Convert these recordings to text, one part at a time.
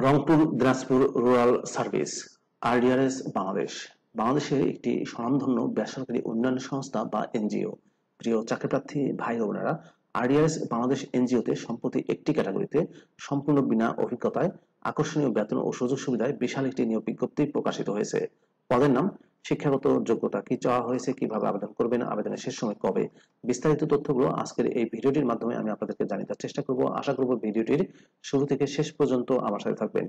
Rangpur Dinajpur rural service RDRS বাংলাদেশের একটি স্বনামধন্য বেসরকারি উন্নয়ন সংস্থা বা এনজিও। প্রিয় চাকরিপ্রার্থী ভাই ও বোনেরা, আরডিআরএস বাংলাদেশ এনজিওতে সম্প্রতি একটি ক্যাটাগরিতে সম্পূর্ণ বিনা অভিজ্ঞতায় আকর্ষণীয় বেতন ও সুযোগ সুবিধায় বিশাল একটি নিয়োগ বিজ্ঞপ্তি প্রকাশিত হয়েছে। পদের নাম, শিক্ষাগত যোগ্যতা কি চাওয়া হয়েছে, কিভাবে আবেদন করবেন, আবেদনের শেষ সময় কবে, বিস্তারিত তথ্যগুলো আজকের এই ভিডিওটির মাধ্যমে আমি আপনাদেরকে জানিয়ে দেওয়ার চেষ্টা করব। আশা করব ভিডিওটির শুরু থেকে শেষ পর্যন্ত আমার সাথে থাকবেন।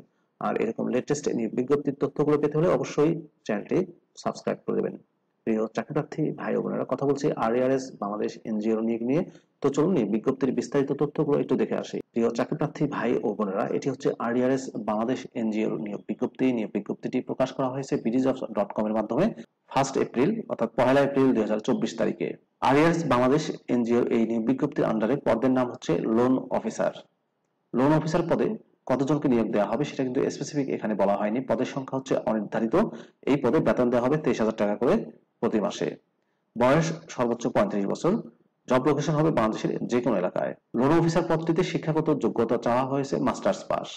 আর এরকম লেটেস্ট নিয়োগ বিজ্ঞপ্তির তথ্যগুলো পেতে হলে অবশ্যই চ্যানেলটি সাবস্ক্রাইব করে দেবেন। প্রিয় চাকরিপ্রার্থী ভাই ও বোনেরা, কথা বলছি আরডিআরএস বাংলাদেশ এনজিওর নিয়োগ নিয়ে। তো চলুন নিয়োগ বিজ্ঞপ্তির বিস্তারিত তথ্যগুলো একটু দেখে আসি। প্রিয় চাকরিপ্রার্থী ভাই ও বোনেরা, এটি হচ্ছে আরডিআরএস বাংলাদেশ এনজিওর নিয়োগ বিজ্ঞপ্তি। নিয়োগ বিজ্ঞপ্তিটি প্রকাশ করা হয়েছে bdjobs.com এর মাধ্যমে 1 এপ্রিল অর্থাৎ 1 এপ্রিল 2024 তারিখে। আরডিআরএস বাংলাদেশ এনজিওর এই নিয়োগ বিজ্ঞপ্তির আন্ডারে পদের নাম হচ্ছে লোন অফিসার। লোন অফিসার পদে কতজনকে নিয়োগ দেওয়া হবে সেটা কিন্তু স্পেসিফিক এখানে বলা হয়নি। পদের সংখ্যা হচ্ছে অনির্ধারিত। এই পদে বেতন দেওয়া হবে 23,000 টাকা করে প্রতি মাসে। বয়স সর্বোচ্চ 35 বছর। জব লোকেশন হবে বাংলাদেশের যে কোনো এলাকায়। লোন অফিসার পদটিতে শিক্ষাগত যোগ্যতা চাওয়া হয়েছে মাস্টার্স পাস।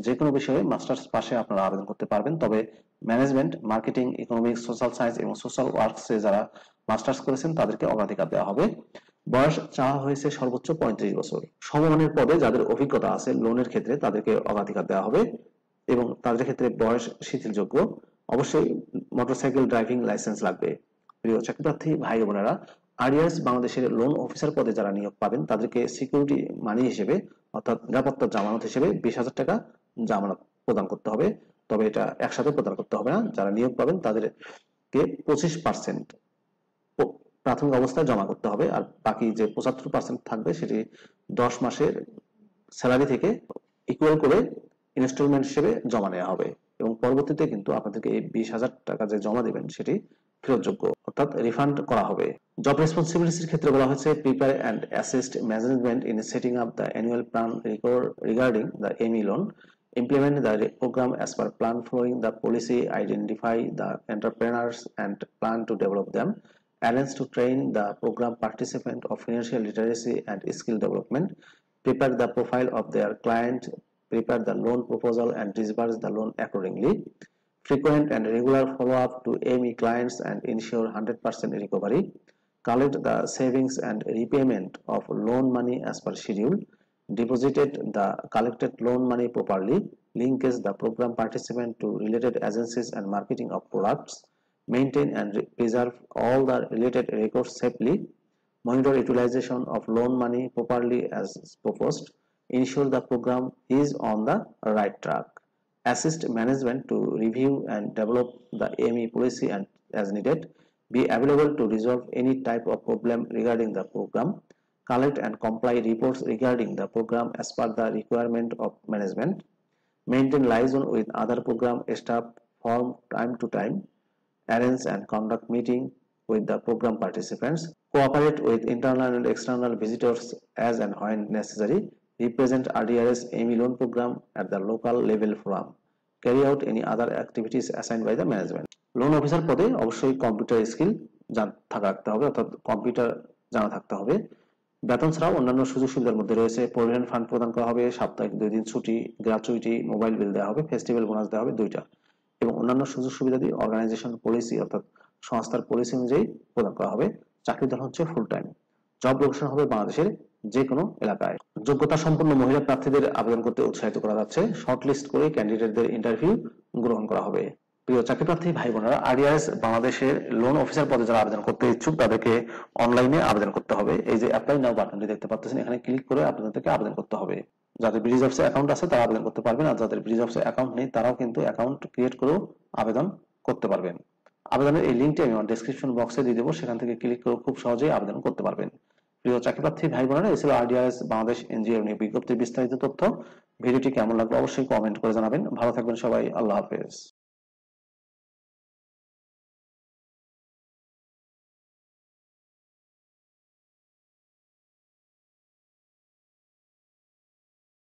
যে কোনো বিষয়ে মাস্টার্স পাশে আপনারা আবেদন করতে পারবেন। তবে management, marketing, economics, social science এবং সোশ্যাল ওয়ার্কসে যারা মাস্টার্স করেছেন তাদেরকে অগ্রাধিকার দেওয়া হবে। বয়স চাওয়া হয়েছে সর্বোচ্চ 35 বছর। সমমানের পদে যাদের অভিজ্ঞতা আছে লোনের ক্ষেত্রে তাদেরকে অগ্রাধিকার দেওয়া হবে এবং তাদের ক্ষেত্রে বয়স শিথিলযোগ্য। অবশ্যই মোটরসাইকেল ড্রাইভিং লাইসেন্স লাগবে। প্রিয় চাকরিপ্রার্থী ভাই ও বোনেরা, আরডিআরএস বাংলাদেশের লোন অফিসার পদে যারা নিয়োগ পাবেন তাদেরকে সিকিউরিটি মানি হিসেবে অর্থাৎ নিরাপত্তা জামানত হিসেবে 20,000 টাকা জামানত প্রদান করতে হবে। তবে এটা একসাথে প্রদান করতে হবে না। যারা নিয়োগ পাবেন তাদেরকে 25% প্রাথমিক অবস্থায় জমা করতে হবে, আর বাকি যে 75% থাকবে সেটি 10 মাসের স্যালারি থেকে ইকুয়াল করে ইনস্টলমেন্ট হিসেবে জমা নেওয়া হবে এবং পরবর্তীতে কিন্তু আপনাদেরকে এই 20,000 টাকা যে জমা দিবেন সেটি ফেরতযোগ্য অর্থাৎ রিফান্ড করা হবে। জব রেসপন্সিবিলিটির ক্ষেত্রে বলা হয়েছে prepare and assist management in setting up the annual plan regarding the ME loan, implement the program as per plan, following the policy, identify the entrepreneurs and plan to develop them, arrange to train the program participant of financial literacy and skill development, prepare the profile of their client, prepare the loan proposal and disburse the loan accordingly, frequent and regular follow-up to AME clients and ensure 100% recovery, collect the savings and repayment of loan money as per schedule, deposited the collected loan money properly, linkage the program participant to related agencies and marketing of products, maintain and preserve all the related records safely, monitor utilization of loan money properly as proposed, ensure the program is on the right track, assist management to review and develop the AME policy and as needed, be available to resolve any type of problem regarding the program, collect and comply reports regarding the program as per the requirement of management, maintain liaison with other program staff from time to time, arrange and conduct meeting with the program participants, cooperate with internal and external visitors as and when necessary, represent RDRS AME loan program at the local level forum, carry out any other activities assigned by the management. Loan officer পদে অবশ্যই computer skill থাকতে হবে অর্থাৎ computer জানা থাকতে হবে। বেতন ছাড়াও অন্যান্য সুযোগ সুবিধার মধ্যে রয়েছে প্রভিডেন্ট ফান্ড প্রদান করা হবে, সাপ্তাহিক 2 দিন ছুটি, গ্র্যাচুইটি, মোবাইল বিল দেওয়া হবে, ফেস্টিভ্যাল বোনাস দেওয়া হবে 2টা এবং অন্যান্য সুযোগ সুবিধা দিয়ে অর্গানাইজেশন পলিসি অর্থাৎ সংস্থার পলিসি অনুযায়ী প্রদান করা হবে। চাকরির ধরন হচ্ছে ফুল টাইম। জব লোকেশন হবে বাংলাদেশের যে কোনো এলাকায়। যোগ্যতা সম্পন্ন মহিলা প্রার্থীদের আবেদন করতে উৎসাহিত করা যাচ্ছে। শর্টলিস্ট করে ক্যান্ডিডেটদের ইন্টারভিউ গ্রহণ করা হবে। প্রিয় চাকরিপ্রার্থী ভাই বোনেরা, আরডিআরএস বাংলাদেশের লোন অফিসার পদে যারা আবেদন করতে ইচ্ছুক তাদেরকে অনলাইনে আবেদন করতে হবে। এই যে অ্যাপ্লাই নাও বাটনটি দেখতে পাচ্ছেন, এখানে ক্লিক করে আপনাদেরকে আবেদন করতে হবে। যাদের বিডিজবসে অ্যাকাউন্ট আছে তারা আবেদন করতে পারবেন, আর যাদের বিডিজবসে অ্যাকাউন্ট নেই তারাও কিন্তু অ্যাকাউন্ট ক্রিয়েট করেও আবেদন করতে পারবেন। আবেদনের এই লিঙ্কটি আমি আমার ডেসক্রিপশন বক্সে দিয়ে দেবো, সেখান থেকে ক্লিক করে খুব সহজেই আবেদন করতে পারবেন। প্রিয় চাকরিপ্রার্থী ভাই বোনেরা, এই ছিল আরডিআরএস বাংলাদেশ এনজিও নিয়ে বিজ্ঞপ্তির বিস্তারিত তথ্য। ভিডিওটি কেমন লাগলো অবশ্যই কমেন্ট করে জানাবেন। ভালো থাকবেন সবাই। আল্লাহ হাফেজ।